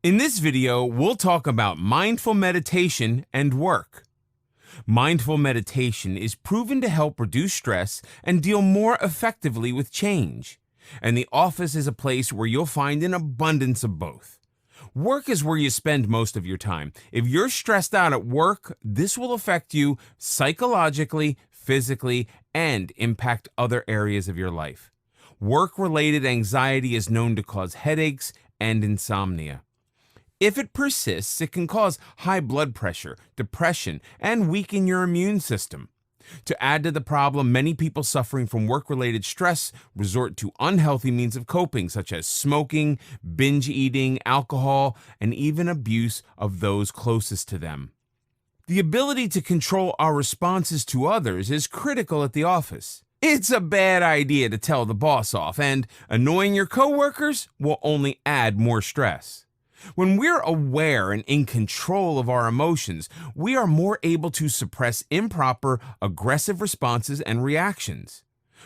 In this video, we'll talk about mindful meditation and work. Mindful meditation is proven to help reduce stress and deal more effectively with change. And the office is a place where you'll find an abundance of both. Work is where you spend most of your time. If you're stressed out at work, this will affect you psychologically, physically, and impact other areas of your life. Work-related anxiety is known to cause headaches and insomnia. If it persists, it can cause high blood pressure, depression, and weaken your immune system. To add to the problem, many people suffering from work-related stress resort to unhealthy means of coping, such as smoking, binge eating, alcohol, and even abuse of those closest to them. The ability to control our responses to others is critical at the office. It's a bad idea to tell the boss off, and annoying your coworkers will only add more stress. When we're aware and in control of our emotions, we are more able to suppress improper, aggressive responses and reactions.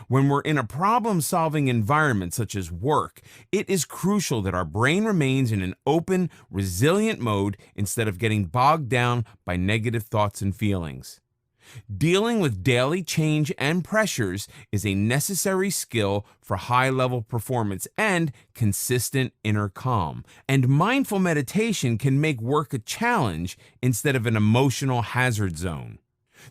When we're in a problem-solving environment such as work, it is crucial that our brain remains in an open, resilient mode instead of getting bogged down by negative thoughts and feelings. Dealing with daily change and pressures is a necessary skill for high-level performance and consistent inner calm. And mindful meditation can make work a challenge instead of an emotional hazard zone.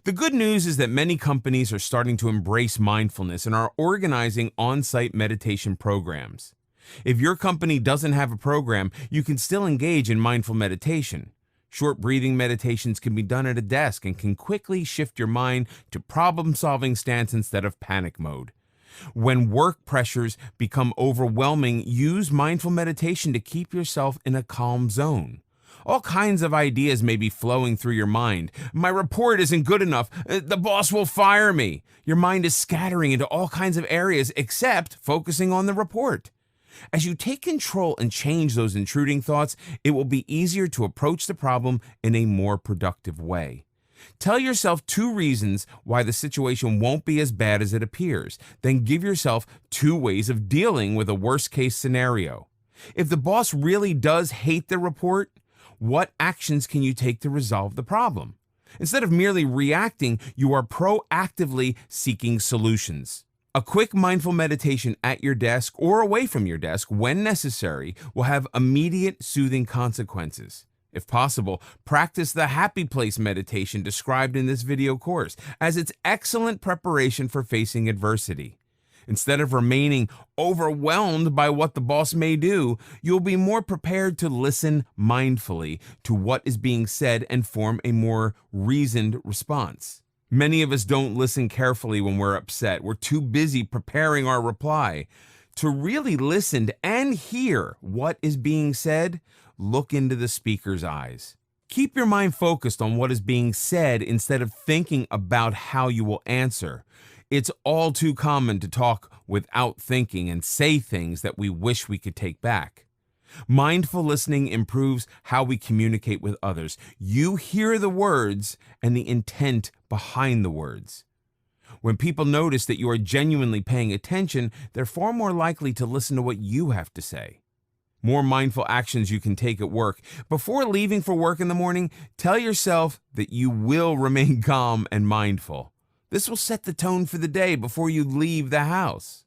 The good news is that many companies are starting to embrace mindfulness and are organizing on-site meditation programs. If your company doesn't have a program, you can still engage in mindful meditation. Short breathing meditations can be done at a desk and can quickly shift your mind to problem-solving stance instead of panic mode. When work pressures become overwhelming, use mindful meditation to keep yourself in a calm zone. All kinds of ideas may be flowing through your mind. My report isn't good enough. The boss will fire me. Your mind is scattering into all kinds of areas except focusing on the report. As you take control and change those intruding thoughts, it will be easier to approach the problem in a more productive way. Tell yourself 2 reasons why the situation won't be as bad as it appears. Then give yourself 2 ways of dealing with a worst-case scenario. If the boss really does hate the report, what actions can you take to resolve the problem? Instead of merely reacting, you are proactively seeking solutions. A quick mindful meditation at your desk or away from your desk when necessary will have immediate soothing consequences. If possible, practice the happy place meditation described in this video course, as it's excellent preparation for facing adversity. Instead of remaining overwhelmed by what the boss may do, you'll be more prepared to listen mindfully to what is being said and form a more reasoned response. Many of us don't listen carefully when we're upset. We're too busy preparing our reply. To really listen and hear what is being said, look into the speaker's eyes. Keep your mind focused on what is being said instead of thinking about how you will answer. It's all too common to talk without thinking and say things that we wish we could take back. Mindful listening improves how we communicate with others. You hear the words and the intent behind the words. When people notice that you are genuinely paying attention, they're far more likely to listen to what you have to say. More mindful actions you can take at work. Before leaving for work in the morning, tell yourself that you will remain calm and mindful. This will set the tone for the day before you leave the house.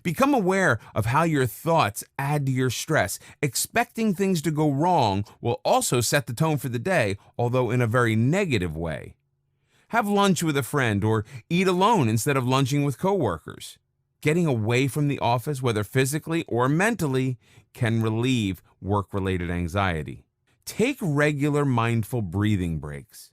Become aware of how your thoughts add to your stress. Expecting things to go wrong will also set the tone for the day, although in a very negative way. Have lunch with a friend or eat alone instead of lunching with coworkers. Getting away from the office, whether physically or mentally, can relieve work-related anxiety. Take regular mindful breathing breaks.